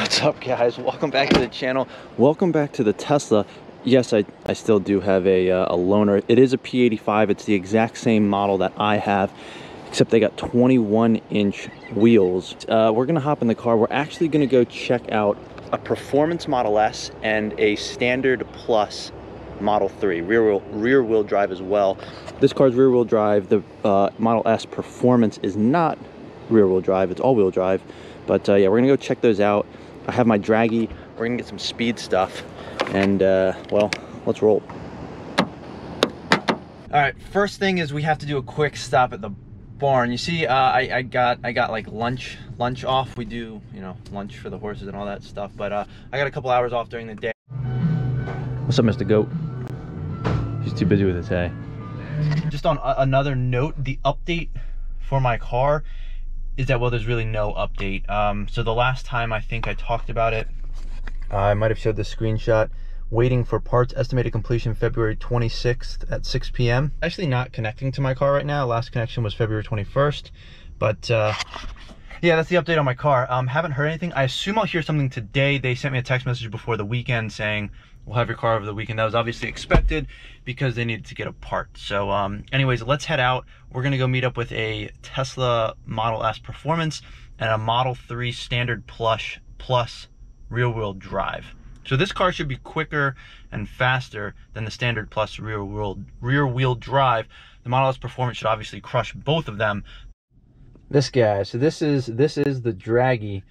What's up, guys? Welcome back to the channel. Welcome back to the Tesla. Yes, I still do have a loaner. It is a P85. It's the exact same model that I have, except they got 21-inch wheels. We're gonna hop in the car. We're actually gonna go check out a Performance Model S and a Standard Plus Model 3, rear wheel drive as well. This car's rear wheel drive. The Model S Performance is not rear wheel drive, it's all wheel drive. But yeah, we're gonna go check those out. I have my Dragy. We're gonna get some speed stuff, and well, let's roll. All right, first thing is we have to do a quick stop at the barn. You see, I got like lunch off. We do, you know, lunch for the horses and all that stuff. But I got a couple hours off during the day. What's up, Mr. Goat? He's too busy with his hay. Just on another note, the update for my car is that, well, there's really no update. So the last time I think I talked about it, I might have showed this screenshot. Waiting for parts, estimated completion February 26th at 6 p.m. Actually not connecting to my car right now. Last connection was February 21st. But yeah, that's the update on my car. Haven't heard anything. I assume I'll hear something today. They sent me a text message before the weekend saying, we'll have your car over the weekend. That was obviously expected because they needed to get a part. So anyways, let's head out. We're gonna go meet up with a Tesla Model S Performance and a Model 3 Standard Plus rear wheel drive. So this car should be quicker and faster than the Standard Plus rear wheel drive. The Model S Performance should obviously crush both of them. This guy, so this is the Dragy.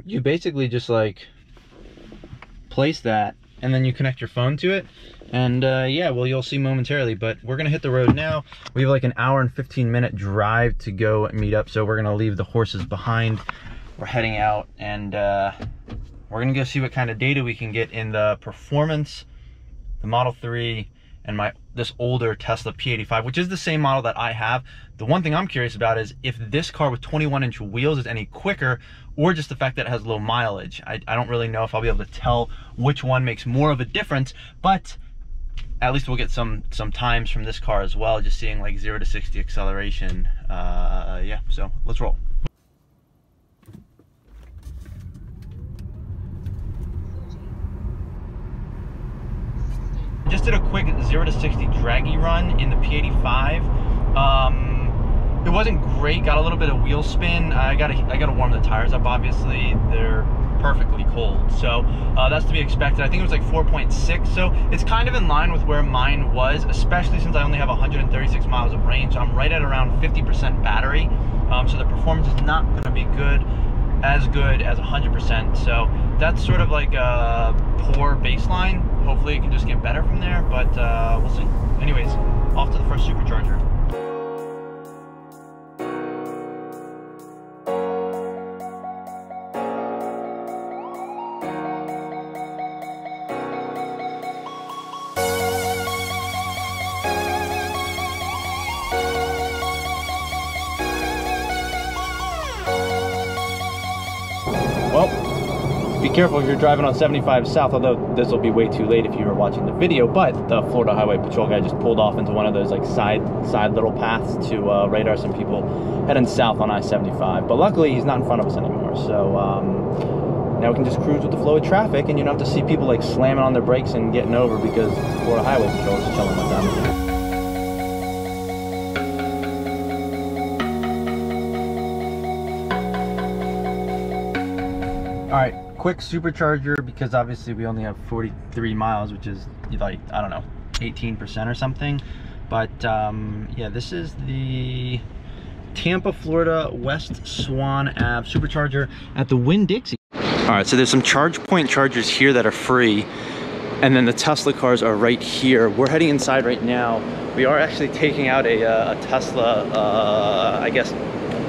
You basically just like place that and then you connect your phone to it, and yeah, well, you'll see momentarily. But we're gonna hit the road now. We have like an hour and 15-minute drive to go and meet up, so we're gonna leave the horses behind. We're heading out, and we're gonna go see what kind of data we can get in the Performance, the Model 3, and this older Tesla P85, which is the same model that I have. The one thing I'm curious about is if this car with 21-inch wheels is any quicker, or just the fact that it has low mileage. I don't really know if I'll be able to tell which one makes more of a difference, but at least we'll get some times from this car as well, just seeing like 0 to 60 acceleration. Yeah, so let's roll. Just did a quick 0 to 60 Dragy run in the P85. It wasn't great. Got a little bit of wheel spin. I gotta warm the tires up. Obviously, they're perfectly cold, so that's to be expected. I think it was like 4.6, so it's kind of in line with where mine was, especially since I only have 136 miles of range. So I'm right at around 50% battery. So the performance is not going to be as good as 100%. So that's sort of like a poor baseline. Hopefully it can just get better from there, but we'll see. Anyways, off to the first supercharger. Well, be careful if you're driving on 75 South, although this will be way too late if you were watching the video, but the Florida Highway Patrol guy just pulled off into one of those like side little paths to radar some people heading south on I-75. But luckily he's not in front of us anymore, so now we can just cruise with the flow of traffic, and you don't have to see people like slamming on their brakes and getting over because the Florida Highway Patrol is chilling with them. All right, quick supercharger because obviously we only have 43 miles, which is like, I don't know, 18% or something. But yeah, this is the Tampa, Florida, West Swan Ave supercharger at the Winn-Dixie. All right, so there's some charge point chargers here that are free, and then the Tesla cars are right here. We're heading inside right now. We are actually taking out a Tesla, I guess,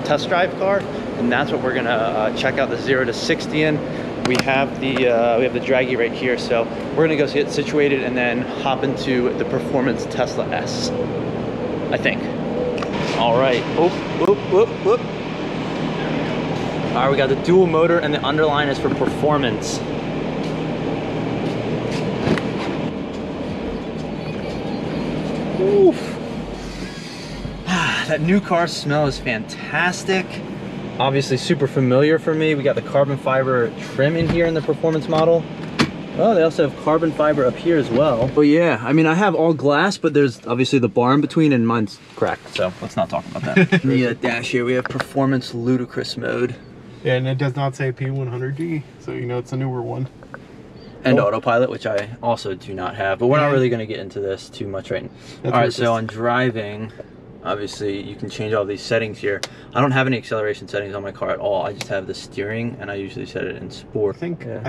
test drive car, and that's what we're gonna check out the 0 to 60 in. We have the Dragy right here, so we're gonna go get situated and then hop into the Performance Tesla S, I think. All right, whoop, whoop, whoop, whoop. All right, we got the dual motor, and the underline is for Performance. Oof. That new car smell is fantastic. obviously super familiar for me. We got the carbon fiber trim in here in the performance model. Oh, they also have carbon fiber up here as well. Oh yeah, I mean, I have all glass, but there's obviously the bar in between and mine's cracked, so let's not talk about that. In the dash here, we have performance ludicrous mode. Yeah, and it does not say P100D, so you know it's a newer one. And autopilot, which I also do not have, but we're not really going to get into this too much right now. All right, so on driving, obviously you can change all these settings here. I don't have any acceleration settings on my car at all. I just have the steering, and I usually set it in sport. I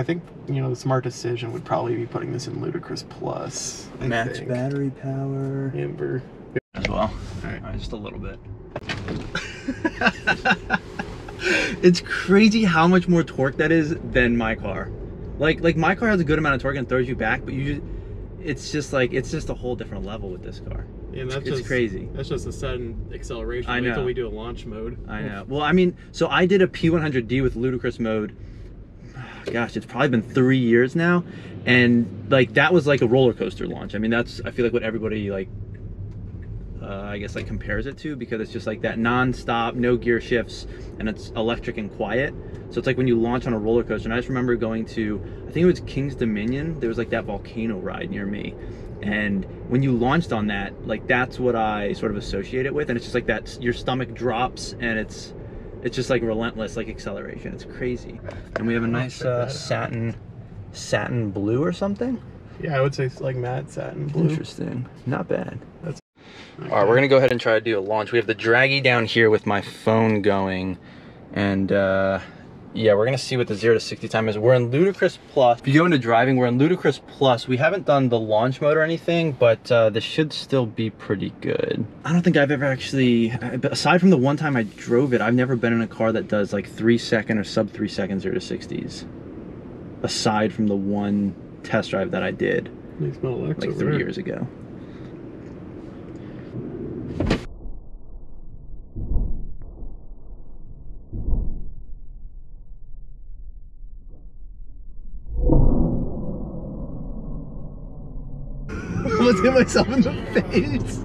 think you know, the smart decision would probably be putting this in Ludicrous Plus. Max battery power. Amber. As well. All right, just a little bit. It's crazy how much more torque that is than my car. Like my car has a good amount of torque and throws you back, but it's just a whole different level with this car. Yeah, it's crazy. That's just a sudden acceleration. I know. Until we do a launch mode. I know. Well, I mean, so I did a P100D with ludicrous mode. Gosh, it's probably been 3 years now, and like that was like a roller coaster launch. I mean, I feel like what everybody like, I guess like compares it to, because it's just like that non-stop, no gear shifts, and it's electric and quiet. So it's like when you launch on a roller coaster. And I just remember going to, I think it was King's Dominion. There was like that volcano ride near me. And when you launched on that, like that's what I sort of associate it with. And it's just like that, your stomach drops and it's just like relentless, like acceleration. It's crazy. And we have a nice satin blue or something. Yeah, I would say it's like matte satin blue. Interesting. Not bad. That's all right, we're gonna go ahead and try to do a launch. We have the Dragy down here with my phone going, and yeah, we're gonna see what the 0 to 60 time is. We're in Ludicrous Plus. If you go into driving, we're in Ludicrous Plus. We haven't done the launch mode or anything, but this should still be pretty good. I don't think I've ever actually, aside from the one time I drove it, I've never been in a car that does like 3 second or sub 3 second 0 to 60s. Aside from the one test drive that I did like 3 years ago. I almost hit myself in the face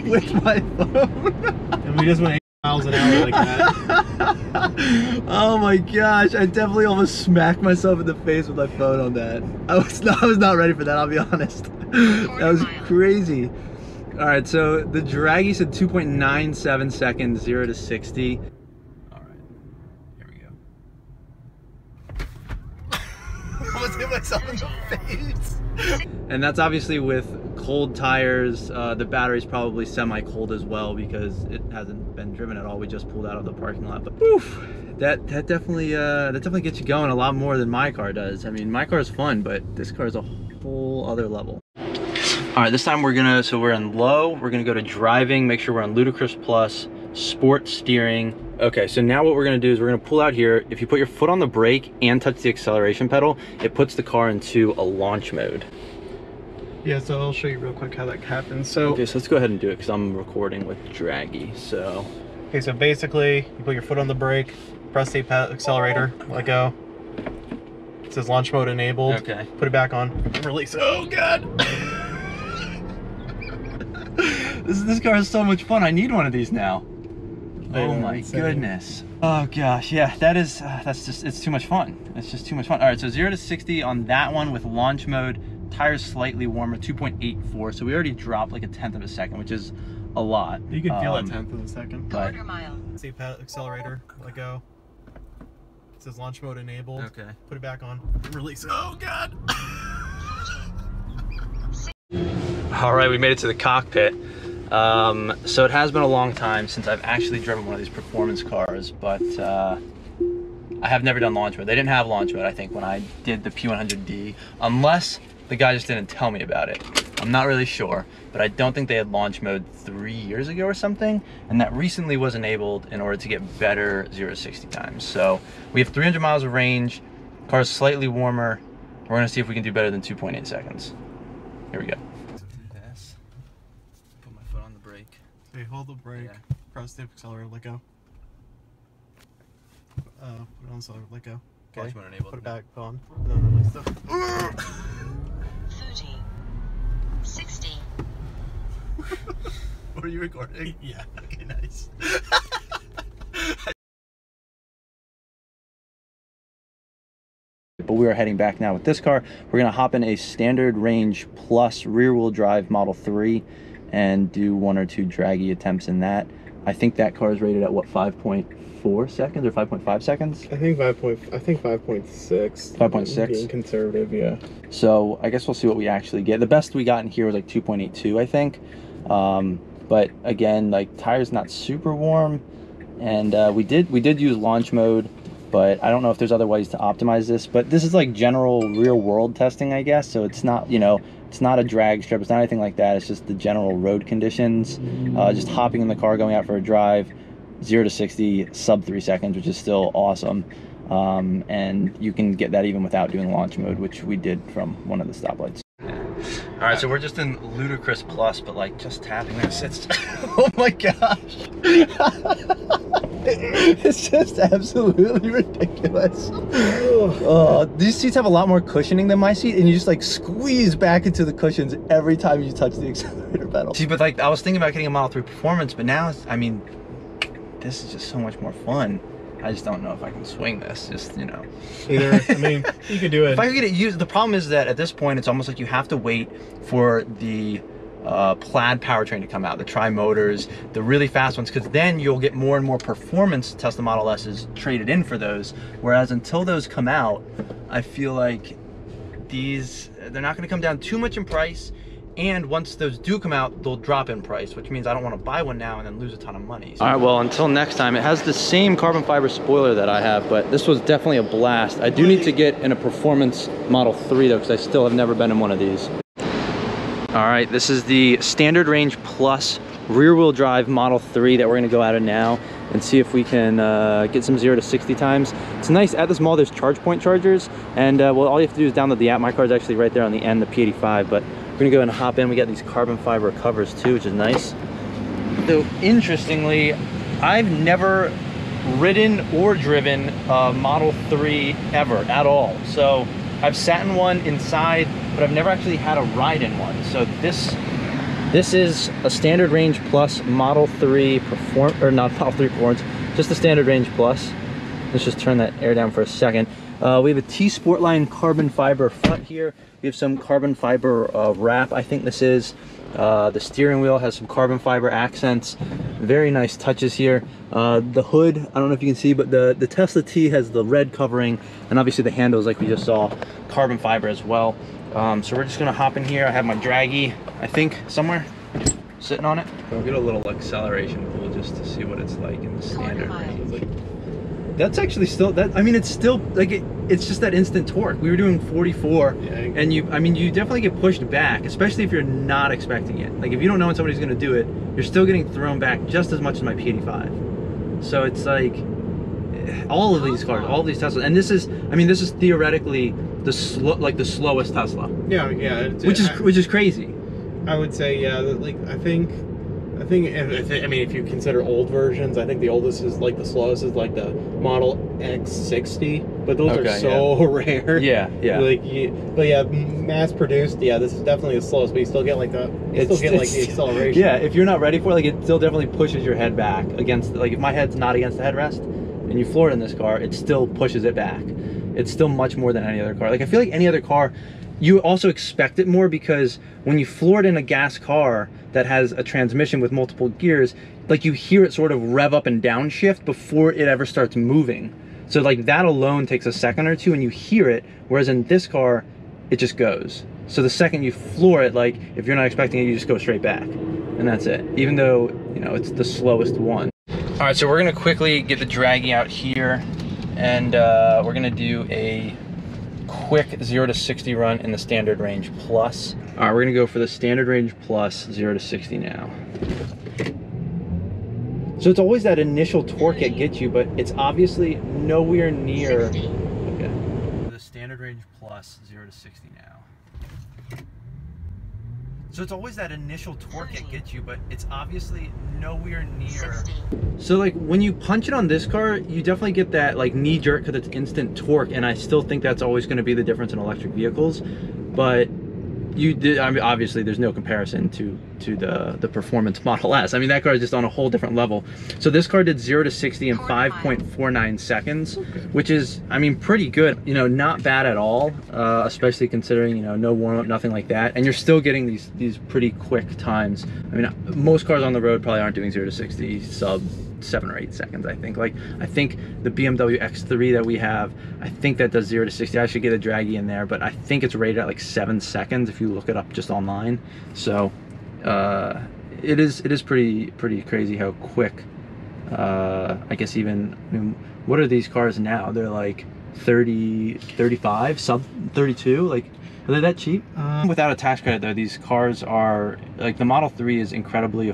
with my phone. And we just went 8 miles an hour like that. Oh my gosh, I definitely almost smacked myself in the face with my phone on that. I was not ready for that, I'll be honest. That was crazy. All right, so the Dragy said 2.97 seconds, 0 to 60. All right, here we go. I almost hit myself in the face. And that's obviously with cold tires. The battery's probably semi-cold as well because it hasn't been driven at all. We just pulled out of the parking lot. But oof, that definitely gets you going a lot more than my car does. I mean, my car is fun, but this car is a whole other level. All right, this time we're in low. We're gonna go to driving. Make sure we're on Ludicrous Plus, sport steering. Okay, so now what we're gonna do is we're gonna pull out here. If you put your foot on the brake and touch the acceleration pedal, it puts the car into a launch mode. Yeah, so I'll show you real quick how that happens. So okay, so let's go ahead and do it because I'm recording with Dragy. So okay, so basically you put your foot on the brake, press the accelerator, let go. It says launch mode enabled. Okay. Put it back on, release it. Oh god. This car is so much fun. I need one of these now. Oh my goodness. Oh gosh, yeah, it's too much fun. It's just too much fun. All right, so 0 to 60 on that one with launch mode. Tires slightly warmer, 2.84. So we already dropped like 1/10 of a second, which is a lot. You can feel a 1/10 of a second. Quarter mile. See accelerator, let go. It says launch mode enabled. Okay. Put it back on, release it. Oh god. All right, we made it to the cockpit. So it has been a long time since I've actually driven one of these performance cars, but I have never done launch mode. They didn't have launch mode, I think, when I did the P100D, unless the guy just didn't tell me about it. I'm not really sure, but I don't think they had launch mode 3 years ago or something, and that recently was enabled in order to get better 0 to 60 times. So we have 300 miles of range, car's slightly warmer. We're gonna see if we can do better than 2.8 seconds. Here we go. Put my foot on the brake. Okay, hold the brake, press the accelerator, let go. Put it on accelerator, let go. Okay, put it back on, and then release the... 30, 60. Were you recording? Yeah. Okay, nice. But we are heading back now with this car. We're gonna hop in a standard range plus rear wheel drive Model 3 and do 1 or 2 draggy attempts in that. I think that car is rated at what, 5.4 seconds or 5.5 seconds? I think 5.6. 5.6. Being conservative, yeah. So I guess we'll see what we actually get. The best we got in here was like 2.82, I think. But again, like tires not super warm, and we did use launch mode, but I don't know if there's other ways to optimize this. But this is like general real world testing, I guess. So it's not, you know, it's not a drag strip, it's not anything like that. It's just the general road conditions. Just hopping in the car, going out for a drive, 0 to 60 sub 3 seconds, which is still awesome. And you can get that even without doing launch mode, which we did from one of the stoplights. All right, so we're just in Ludicrous Plus, but like just tapping this, it's oh my gosh. It's just absolutely ridiculous. These seats have a lot more cushioning than my seat, and you just like squeeze back into the cushions every time you touch the accelerator pedal. See, but like I was thinking about getting a Model 3 Performance, but now it's, I mean, this is just so much more fun. I just don't know if I can swing this, just, you know. Either, I mean, you could do it. If I could get it used, the problem is that at this point, it's almost like you have to wait for the plaid powertrain to come out, the tri-motors, the really fast ones, because then you'll get more and more performance Tesla Model S's traded in for those. Whereas until those come out, I feel like they're not gonna come down too much in price. And once those do come out, they'll drop in price, which means I don't want to buy one now and then lose a ton of money. All right, well, until next time, it has the same carbon fiber spoiler that I have, but this was definitely a blast. I do need to get in a performance Model 3 though, because I still have never been in one of these. All right, this is the standard range plus rear wheel drive Model 3 that we're gonna go out of now and see if we can get some 0 to 60 times. It's nice, at this mall there's charge point chargers, and well, all you have to do is download the app. My car's actually right there on the end, the P85, but we're gonna go and hop in. We got these carbon fiber covers too, which is nice. Though interestingly, I've never ridden or driven a Model 3 ever at all. So I've sat in one inside, but I've never actually had a ride in one. So this is a standard range plus Model 3 not Model 3 Performance, just the standard range plus. Let's just turn that air down for a second. We have a T Sportline carbon fiber front here. We have some carbon fiber wrap, I think this is. The steering wheel has some carbon fiber accents. Very nice touches here. The hood, I don't know if you can see, but the Tesla T has the red covering, and obviously the handles, like we just saw, carbon fiber as well. So we're just gonna hop in here. I have my Dragy, I think, somewhere, sitting on it. We'll get a little acceleration pull just to see what it's like in the standard range. That's actually still, I mean, it's still, like, it's just that instant torque. We were doing 44, yeah, and you definitely get pushed back, especially if you're not expecting it. Like, if you don't know when somebody's gonna do it, you're still getting thrown back just as much as my P85. So it's like, all of these cars, all of these Teslas, and this is theoretically the slowest Tesla. Yeah, yeah. Which is crazy. I would say, yeah, like, I think if you consider old versions, I think the oldest is like the slowest is like the Model X60, but those are so rare. Yeah, yeah. But yeah, mass produced. Yeah, this is definitely the slowest, but you still get like the acceleration. Yeah, if you're not ready for it, like, it still definitely pushes your head back against. Like, if my head's not against the headrest and you floor it in this car, it still pushes it back. It's still much more than any other car. Like, I feel like any other car, you also expect it more, because when you floor it in a gas car that has a transmission with multiple gears, like, you hear it sort of rev up and downshift before it ever starts moving. So like, that alone takes a second or two and you hear it, whereas in this car, it just goes. So the second you floor it, like, if you're not expecting it, you just go straight back, and that's it. Even though, you know, it's the slowest one. All right, so we're gonna quickly get the Dragy out here, and we're gonna do a quick 0 to 60 run in the standard range plus. All right, we're gonna go for the standard range plus 0 to 60 now. So it's always that initial torque that gets you, but it's obviously nowhere near. Okay. The standard range plus 0 to 60 now. So it's always that initial torque that gets you, but it's obviously nowhere near. So like, when you punch it on this car, you definitely get that like knee jerk because it's instant torque, and I still think that's always going to be the difference in electric vehicles. But you did. I mean, obviously, there's no comparison to the performance Model S. I mean, that car is just on a whole different level. So this car did 0 to 60 in 5.49 seconds, which is, I mean, pretty good. You know, not bad at all, especially considering, you know, no warm up, nothing like that, and you're still getting these pretty quick times. I mean, most cars on the road probably aren't doing 0 to 60 sub 7 or 8 seconds. I think the BMW X3 that we have, I think that does 0 to 60. I should get a Dragy in there, but I think it's rated at like 7 seconds if you look it up just online. So it is pretty crazy how quick. I guess even, I mean, what are these cars now? They're like 30, 35, sub 32. Like, are they that cheap? Without a tax credit though, these cars are like, the Model 3 is incredibly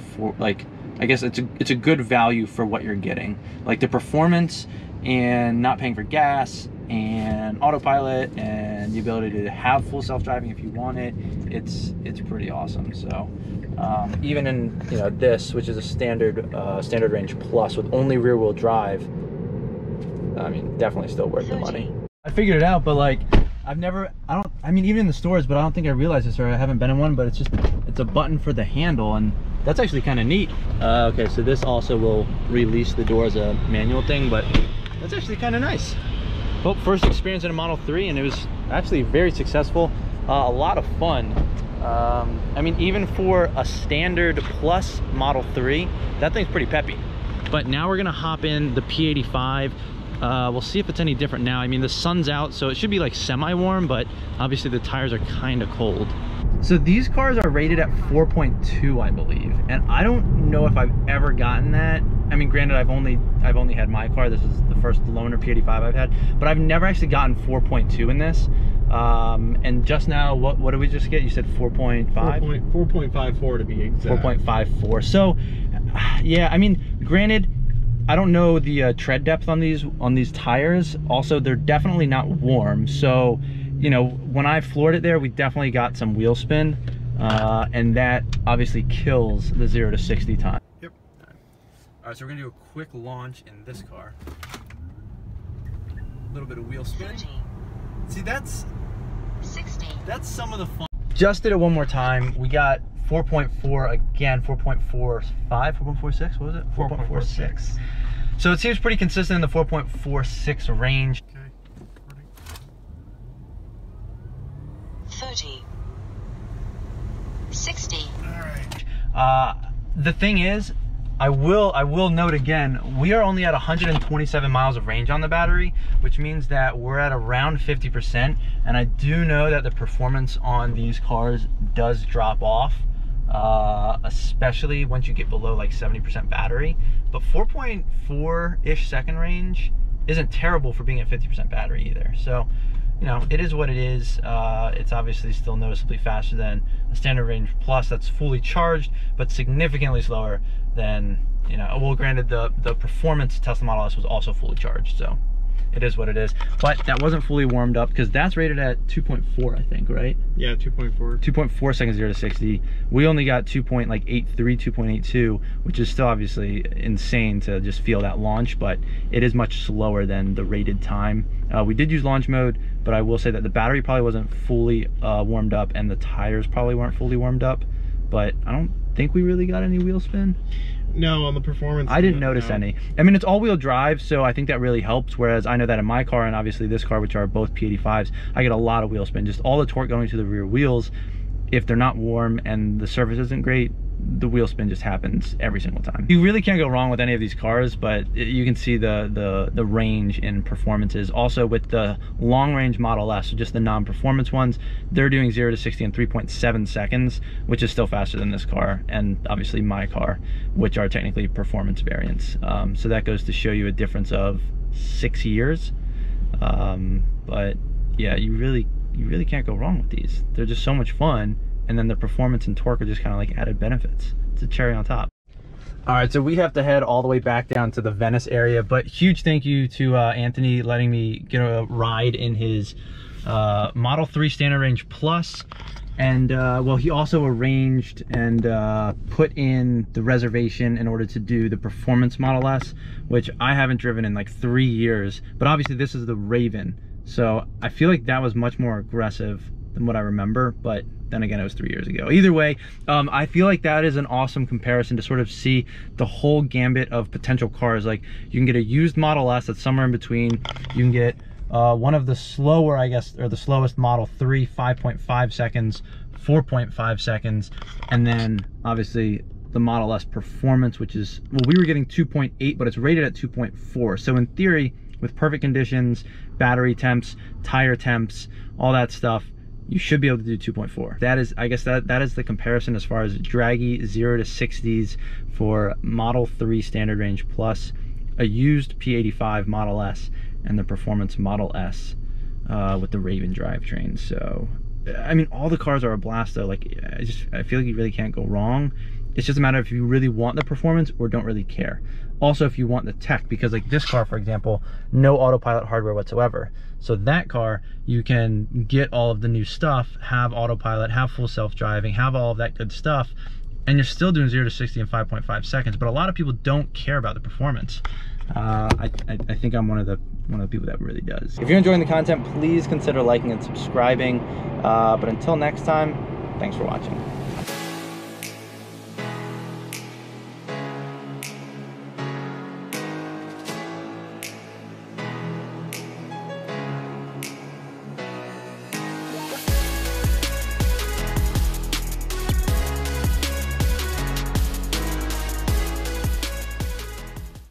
I guess it's a good value for what you're getting. Like the performance and not paying for gas and autopilot and the ability to have full self-driving if you want it, it's pretty awesome. So even in, you know, this, which is a standard range plus with only rear wheel drive, I mean, definitely still worth the money. I figured it out, but like I mean, even in the stores, but I don't think I realized this, or I haven't been in one, but it's a button for the handle, and that's actually kind of neat. Okay, so this also will release the door as a manual thing, but that's actually kind of nice. Well, first experience in a Model 3, and it was actually very successful. A lot of fun. I mean, even for a standard plus Model 3, that thing's pretty peppy. But now we're gonna hop in the P85. We'll see if it's any different now. I mean, the sun's out, so it should be like semi-warm, but obviously the tires are kind of cold. So these cars are rated at 4.2, I believe, and I don't know if I've ever gotten that. I mean, granted, I've only had my car. This is the first loaner P85 I've had, but I've never actually gotten 4.2 in this. And just now, what did we just get? You said 4.5? 4.54 to be exact. 4.54. So, yeah, I mean, granted, I don't know the tread depth on these tires. Also, they're definitely not warm. So, you know, when I floored it there, we definitely got some wheel spin, and that obviously kills the 0 to 60 time. Yep. All right, so we're gonna do a quick launch in this car. A little bit of wheel spin. 30. See, that's 60. That's some of the fun. Just did it one more time. We got 4.4 again, 4.45, 4.46, what was it? 4.46. So it seems pretty consistent in the 4.46 range. Okay. 30. 60. All right. The thing is, I will note again, we are only at 127 miles of range on the battery, which means that we're at around 50%, and I do know that the performance on these cars does drop off, especially once you get below like 70% battery. But 4.4-ish second range isn't terrible for being at 50% battery either. So, you know, it is what it is. It's obviously still noticeably faster than a standard range plus that's fully charged, but significantly slower than, you know, well, granted, the performance Tesla Model S was also fully charged, so it is what it is. But that wasn't fully warmed up because that's rated at 2.4, I think, right? Yeah, 2.4. 2.4 seconds 0 to 60. We only got 2.83, 2.82, which is still obviously insane to just feel that launch, but it is much slower than the rated time. We did use launch mode, but I will say that the battery probably wasn't fully warmed up, and the tires probably weren't fully warmed up, but I don't think we really got any wheel spin. No, on the performance. I didn't notice any. I mean, it's all-wheel drive, so I think that really helps, whereas I know that in my car and obviously this car, which are both P85s, I get a lot of wheel spin. Just all the torque going to the rear wheels, if they're not warm and the surface isn't great, the wheel spin just happens every single time. You really can't go wrong with any of these cars, but you can see the range in performances. Also with the long range Model S, so just the non-performance ones, they're doing 0 to 60 in 3.7 seconds, which is still faster than this car, and obviously my car, which are technically performance variants. So that goes to show you a difference of 6 years. But yeah, you really can't go wrong with these. They're just so much fun. And then the performance and torque are just kind of like added benefits. It's a cherry on top. All right, so we have to head all the way back down to the Venice area, but huge thank you to Anthony letting me get a ride in his Model 3 Standard Range Plus. And well, he also arranged and put in the reservation in order to do the Performance Model S, which I haven't driven in like 3 years, but obviously this is the Raven. So I feel like that was much more aggressive than what I remember, but then again, it was 3 years ago. Either way, I feel like that is an awesome comparison to sort of see the whole gambit of potential cars. Like, you can get a used Model S that's somewhere in between. You can get one of the slower, I guess, or the slowest Model 3, 5.5 seconds, 4.5 seconds, and then obviously the Model S Performance, which is, well, we were getting 2.8, but it's rated at 2.4. So in theory, with perfect conditions, battery temps, tire temps, all that stuff, you should be able to do 2.4. That is, I guess that is the comparison as far as Dragy 0 to 60s for Model 3 standard range plus a used P85 Model S and the Performance Model S with the Raven drivetrain. So, I mean, all the cars are a blast though. Like, I feel like you really can't go wrong. It's just a matter of if you really want the performance or don't really care. Also, if you want the tech, because like this car, for example, no autopilot hardware whatsoever. So that car, you can get all of the new stuff, have autopilot, have full self-driving, have all of that good stuff, and you're still doing 0 to 60 in 5.5 seconds. But a lot of people don't care about the performance. I think I'm one of the people that really does. If you're enjoying the content, please consider liking and subscribing. But until next time, thanks for watching.